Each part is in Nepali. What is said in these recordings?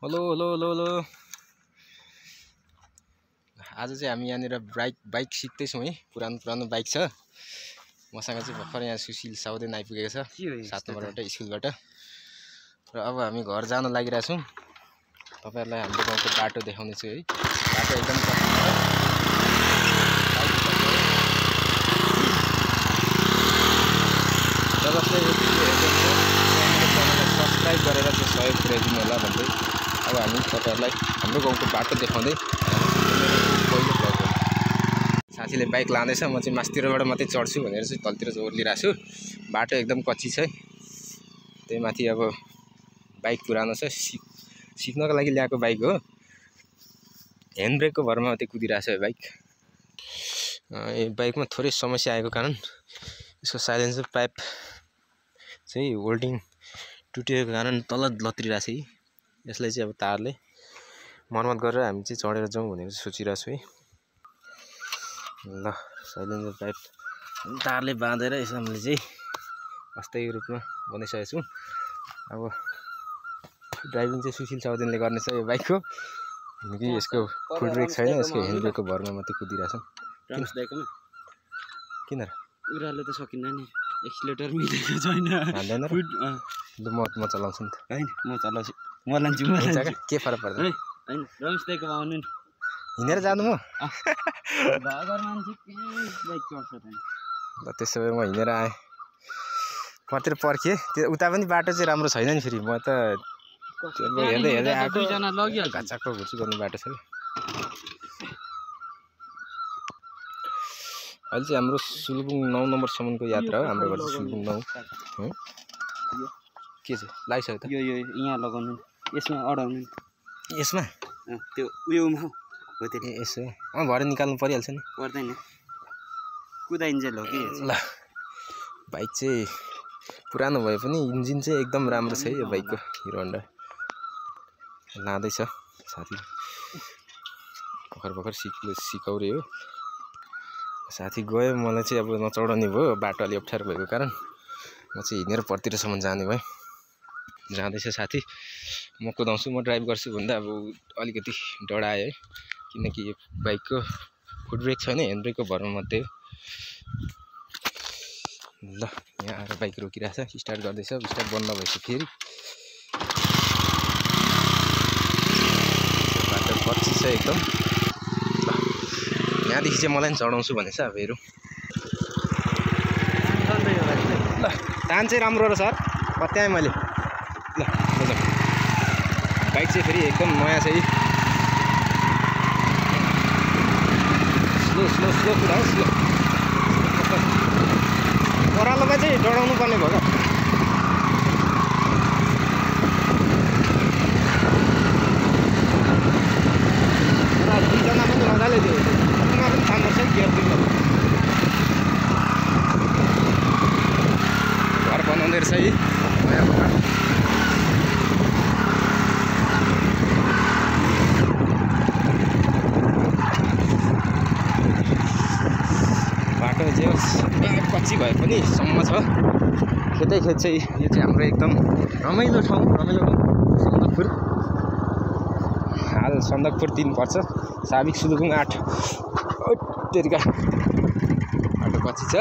हेलो हेलो हेलो हेलो आज चाहिँ हामी यहाँनिर बाइक सिक्दैछौँ है। पुरानो बाइक छ मसँग चाहिँ भर्खर यहाँ सुशील साउदेन आइपुगेको छ 7 नम्बरबाट स्कुलबाट र अब हामी घर जान लागिरहेछौँ। तपाईहरुलाई हाम्रो गाउँको बाटो देखाउने छु है। बाटो एकदम जसले सब्स्क्राइब गरेर चाहिँ सहयोग पुर्याइदिनु होला भन्दै अब हामी तपाईहरुलाई हाम्रो गाउँको बाटो देखाउँदै पहिलो भ्लग हो। साथीले बाइक लाँदैछ, म चाहिँ मास्तिरबाट मात्रै चढ्छु भनेर चाहिँ तलतिर ओर्लिरहेको छु। बाटो एकदम कच्ची छ, त्यही माथि अब बाइक पुरानो छ, सिक्नको लागि ल्याएको बाइक हो। ह्यान्ड ब्रेकको भरमा मात्रै कुदिरहेको छ यो बाइक। यो बाइकमा थोरै समस्या आएको कारण यसको साइलेन्सर पाइप चाहिँ होल्डिङ टुटेको कारण तल लत्रिरहेको छ। यसलाई चाहिँ अब तारले मर्मत गरेर हामी चाहिँ चढेर जाउँ भनेर सोचिरहेको छु है। ल साइलेन्सर पाइप तारले बाँधेर यसो हामीले चाहिँ अस्थायी रूपमा बनाइसकेको छौँ। अब ड्राइभिङ चाहिँ सुशील साउदेनले गर्नेछ यो बाइकको, किनकि यसको फुट ब्रेक छैन, यसको ह्यान्ड ब्रेकको भरमा मात्रै कुदिरहेछौँ। किन उराले त सकिन्न नि, एक्सिलेटर मिलेको छैन। हान्दैन र म चलाउँछु नि त। हैन म चलाउँछु, म लान्छु के फरक पर्दैन। हैन रमेश दाइको आउनु नि, हिँडेर जानु म घर मान्छे बाइक चढ्छ त। ल त्यसो भए म हिँडेर आएँ, कतिर पर्खेँ। त्यो उता पनि बाटो चाहिँ राम्रो छैन नि, फेरि म त हेर्दै आएको। दुईजना लगिहाल्छ, घाचाक्क घुर्ची गर्ने बाटो छ। अहिले चाहिँ हाम्रो सुलुबुङ 9 नम्बरसम्मको यात्रा हो। हाम्रो घर चाहिँ सुलुबुङ 9 हो। के छ लागिसक्यो त? यो यहाँ लगाउनु, यसमा अडाउनु, यसमा त्यो उयोमा हो त्यो। यसो भरे निकाल्नु परिहाल्छ नि, पर्दैन कुदाइन्छ ल के। ल बाइक चाहिँ पुरानो भए पनि इन्जिन चाहिँ एकदम राम्रो छ है यो बाइकको। हिरो होन्डा लाँदैछ साथी, भर्खर सिकाउरे हो साथी। गयो, मलाई चाहिँ अब नचढाउने भयो, बाटो अलि अप्ठ्यारो भएको कारण म चाहिँ हिँडेर पर्तिरसम्म जाने भएँ। जाँदैछ साथी, म कुदाउँछु, म ड्राइभ गर्छु भन्दा अब अलिकति डरायो है, किनकि यो बाइकको फुट ब्रेक छैन, ह्यान्ड ब्रेकको भरमा मात्रै। ल यहाँ आएर बाइक रोकिरहेछ, स्टार्ट गर्दैछ, स्टार्ट बन्द भएपछि फेरि बाटो कच्ची छ एकदम। ल यहाँदेखि चाहिँ मलाई पनि चढाउँछु भनेछ। अब हेरौँ। ल तान चाहिँ राम्रो र सर, पत्याएँ मैले। ल बाइक चाहिँ फेरि एकदम नयाँ छ है। स्लो कुरा स्लो। ओह्रालोमा चाहिँ डराउनु पर्ने भयो क्या। दुईजना पनि मजाले दियो, पनि थाम्नुपर्छ गियर दिनु। घर बनाउँदै रहेछ है नयाँ घर। बाटो चाहिँ कच्ची भए पनि सम्म छ, खेतै खेत चाहिँ। यो चाहिँ हाम्रो एकदम रमाइलो ठाउँ, सन्दकपुर। हाल सन्दकपुर 3 पर्छ, साबिक सुलुबुङ 8। तेरिका बाटो कच्ची छ।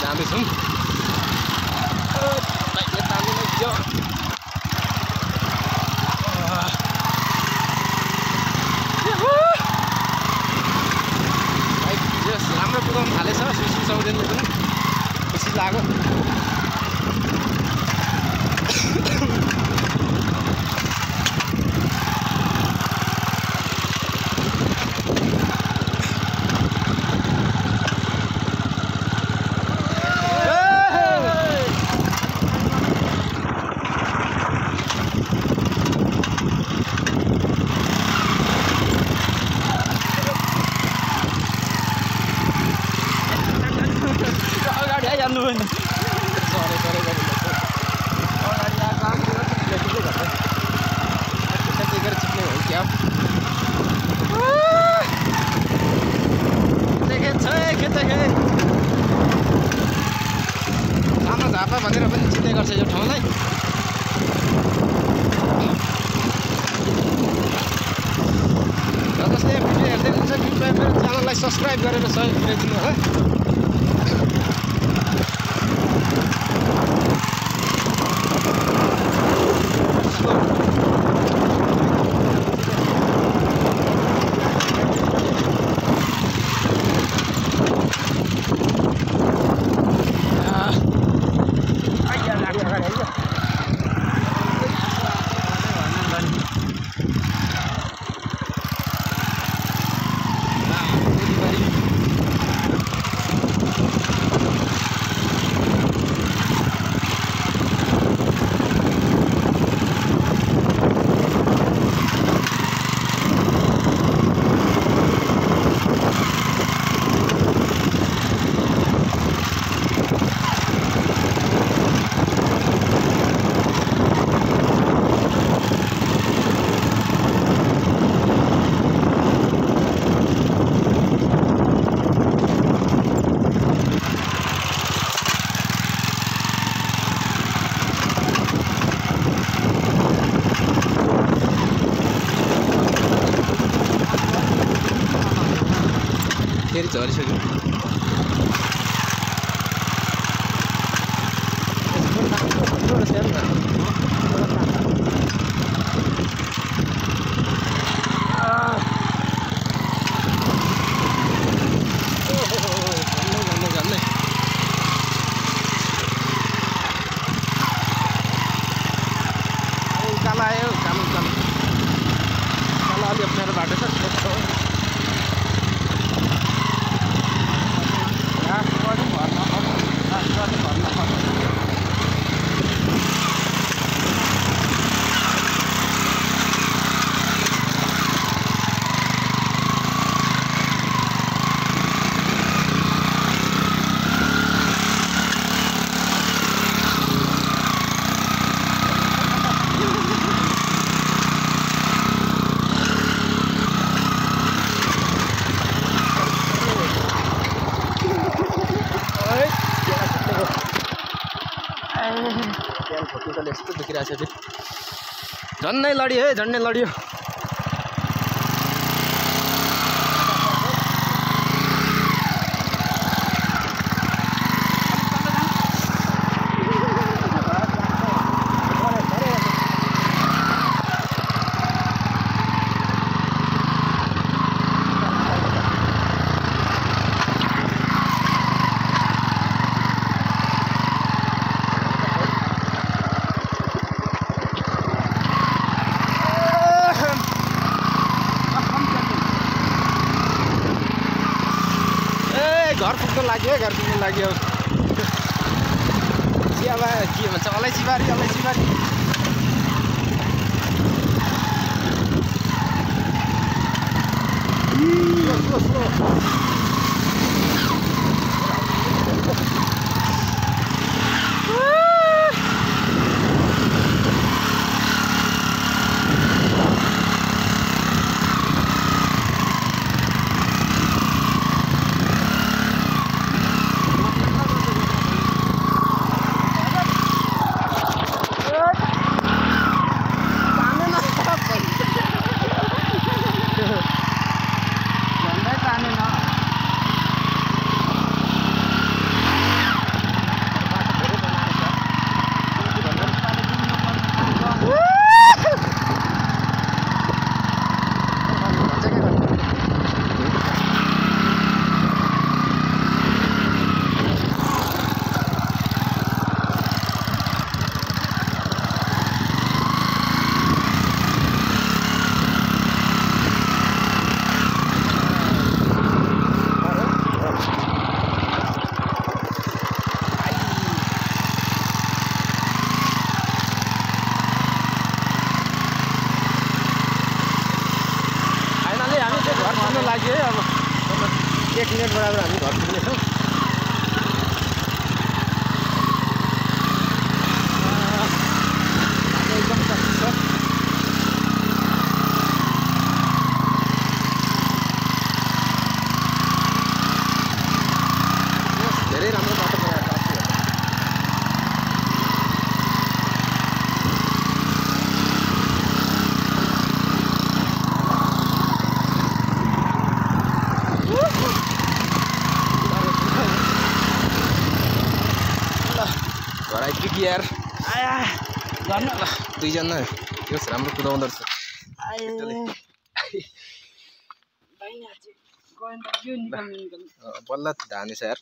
जाँदैछौँ, बाइकले तान्नु नदियो। बाइक यस राम्रो कुदाउनु थालेछ सुशील साउदेनले पनि, खुसी लाग्यो। सब्सक्राइब गरेर सहयोग पुर्याइदिनु होला। फेरि झरिसक्यो। काला आयो, कालो कालो कालो अलि अप्ठ्यारो बाटो छ। यस्तो देखिरहेको छ। झन्नै लडियो है, झन्नै लडियो। घर पुग्नु लाग्यो, घर पुग्नु लाग्यो। चियाबा के भन्छ, अलैँची बारी, अलैँची बारी। लाग्यो है। अब 1 मिनट बराबर हामी घर पुग्नेछौँ। एकदम सस्तो छ। धेरै राम्रो बाटो बनाएको छ। घर आइपुग्यो कि यार आया गर्न दुईजना यो राम्रो कुदाउँदो रहेछ बल्ल धानेछ यार